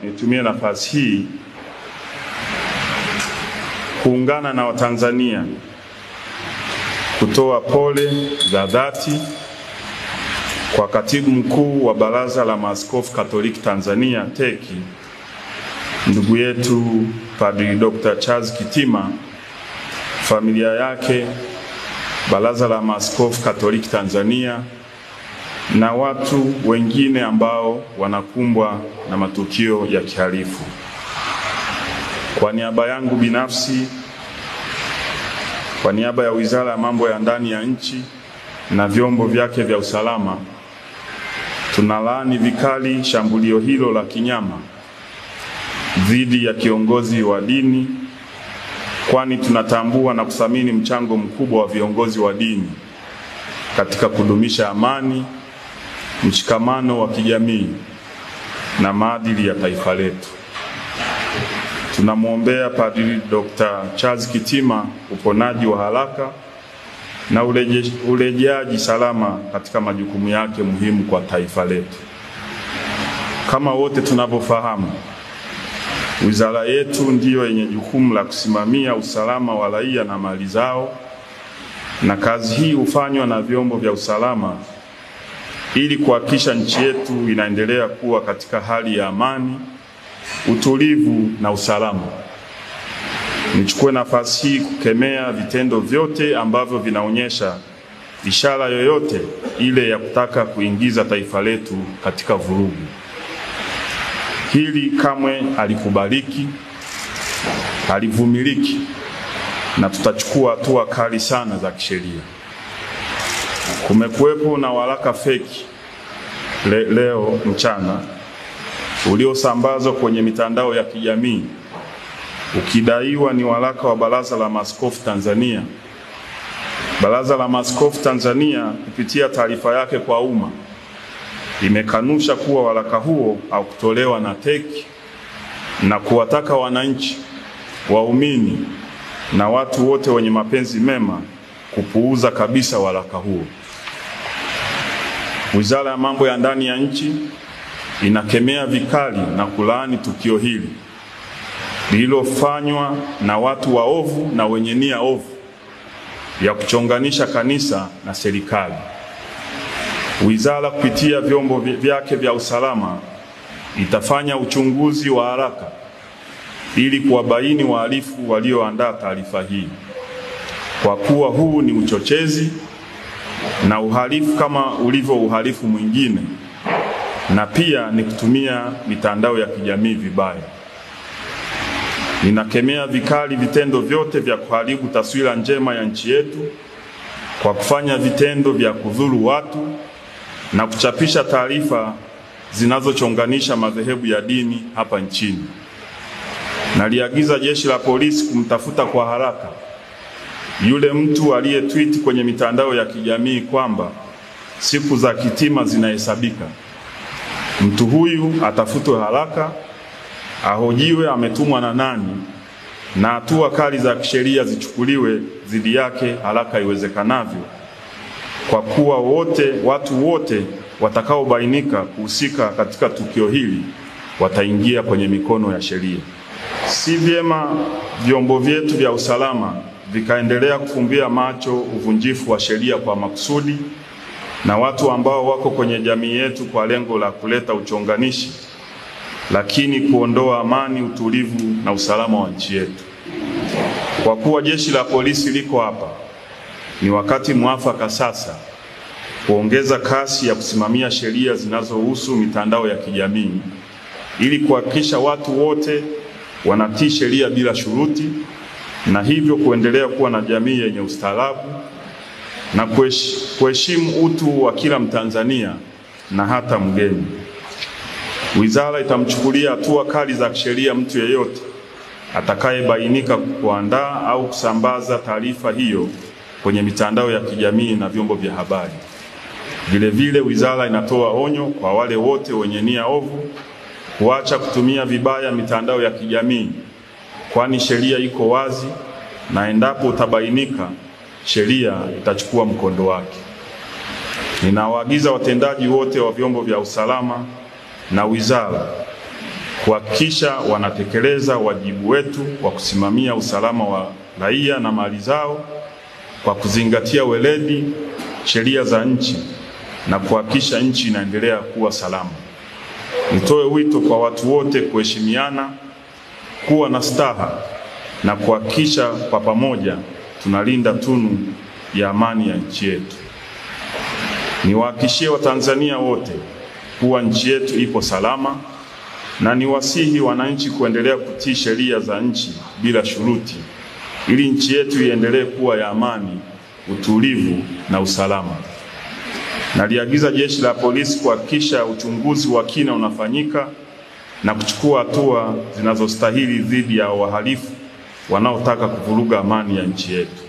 nitumie nafasi hii kuungana na Watanzania kutoa pole za dhati kwa Katibu Mkuu wa Baraza la Maaskofu Katoliki Tanzania TEC, ndugu yetu Padri Dr. Charles Kitima, familia yake, Baraza la Maaskofu Katoliki Tanzania na watu wengine ambao wanakumbwa na matukio ya kihalifu. Kwa niaba yangu binafsi, kwa niaba ya Wizara ya Mambo ya Ndani ya Nchi na vyombo vyake vya usalama, tunalaani vikali shambulio hilo la kinyama dhidi ya kiongozi wa dini, kwani tunatambua na kuthamini mchango mkubwa wa viongozi wa dini katika kudumisha amani, mshikamano wa kijamii na maadili ya taifa letu. Tunamwombea Padri Dr. Charles Kitima uponaji wa haraka na urejeaji salama katika majukumu yake muhimu kwa taifa letu. Kama wote tunavyofahamu, wizara yetu ndiyo yenye jukumu la kusimamia usalama wa raia na mali zao, na kazi hii hufanywa na vyombo vya usalama ili kuhakikisha nchi yetu inaendelea kuwa katika hali ya amani, utulivu na usalama. Nichukue nafasi hii kukemea vitendo vyote ambavyo vinaonyesha ishara yoyote ile ya kutaka kuingiza taifa letu katika vurugu. Hili kamwe halikubaliki, halivumiliki, na tutachukua hatua kali sana za kisheria. Kumekuwepo na waraka feki leo mchana uliosambazwa kwenye mitandao ya kijamii ukidaiwa ni waraka wa Baraza la Maaskofu Tanzania. Baraza la Maaskofu Tanzania kupitia taarifa yake kwa umma imekanusha kuwa waraka huo haukutolewa na TEC na kuwataka wananchi, waumini na watu wote wenye mapenzi mema kupuuza kabisa waraka huo. Wizara ya Mambo ya Ndani ya Nchi inakemea vikali na kulaani tukio hili lililofanywa na watu waovu na wenye nia ovu ya kuchonganisha kanisa na serikali. Wizara kupitia vyombo vyake vya usalama itafanya uchunguzi wa haraka ili kuwabaini wahalifu walioandaa taarifa hii, kwa kuwa huu ni uchochezi na uhalifu kama ulivyo uhalifu mwingine, na pia ni kutumia mitandao ya kijamii vibaya. Ninakemea vikali vitendo vyote vya kuharibu taswira njema ya nchi yetu kwa kufanya vitendo vya kudhuru watu na kuchapisha taarifa zinazochonganisha madhehebu ya dini hapa nchini. Naliagiza Jeshi la Polisi kumtafuta kwa haraka yule mtu aliyetweet kwenye mitandao ya kijamii kwamba siku za Kitima zinahesabika. Mtu huyu atafutwe haraka, ahojiwe ametumwa na nani, na hatua kali za kisheria zichukuliwe dhidi yake haraka iwezekanavyo, kwa kuwa watu wote watakaobainika kuhusika katika tukio hili wataingia kwenye mikono ya sheria. Si vyema vyombo vyetu vya usalama vikaendelea kufumbia macho uvunjifu wa sheria kwa makusudi na watu ambao wako kwenye jamii yetu kwa lengo la kuleta uchonganishi, lakini kuondoa amani, utulivu na usalama wa nchi yetu. Kwa kuwa Jeshi la Polisi liko hapa, ni wakati mwafaka sasa kuongeza kasi ya kusimamia sheria zinazohusu mitandao ya kijamii ili kuhakikisha watu wote wanatii sheria bila shuruti, na hivyo kuendelea kuwa na jamii yenye ustaarabu na kuheshimu utu wa kila Mtanzania na hata mgeni. Wizara itamchukulia hatua kali za kisheria mtu yeyote atakayebainika kuandaa au kusambaza taarifa hiyo kwenye mitandao ya kijamii na vyombo vya habari. Vile wizara inatoa onyo kwa wale wote wenye nia ovu kuacha kutumia vibaya mitandao ya kijamii, kwani sheria iko wazi, na endapo utabainika, sheria itachukua mkondo wake. Ninawaagiza watendaji wote wa vyombo vya usalama na wizara kuhakikisha wanatekeleza wajibu wetu wa kusimamia usalama wa raia na mali zao kwa kuzingatia weledi, sheria za nchi na kuhakikisha nchi inaendelea kuwa salama. Nitoe wito kwa watu wote kuheshimiana, kuwa na staha na kuhakikisha kwa pamoja tunalinda tunu ya amani ya nchi yetu. Niwahakikishie Watanzania wote kuwa nchi yetu ipo salama, na niwasihi wananchi kuendelea kutii sheria za nchi bila shuruti ili nchi yetu iendelee kuwa ya amani, utulivu na usalama. Naliagiza Jeshi la Polisi kuhakikisha uchunguzi wa kina unafanyika na kuchukua hatua zinazostahili dhidi ya wahalifu wanaotaka kuvuruga amani ya nchi yetu.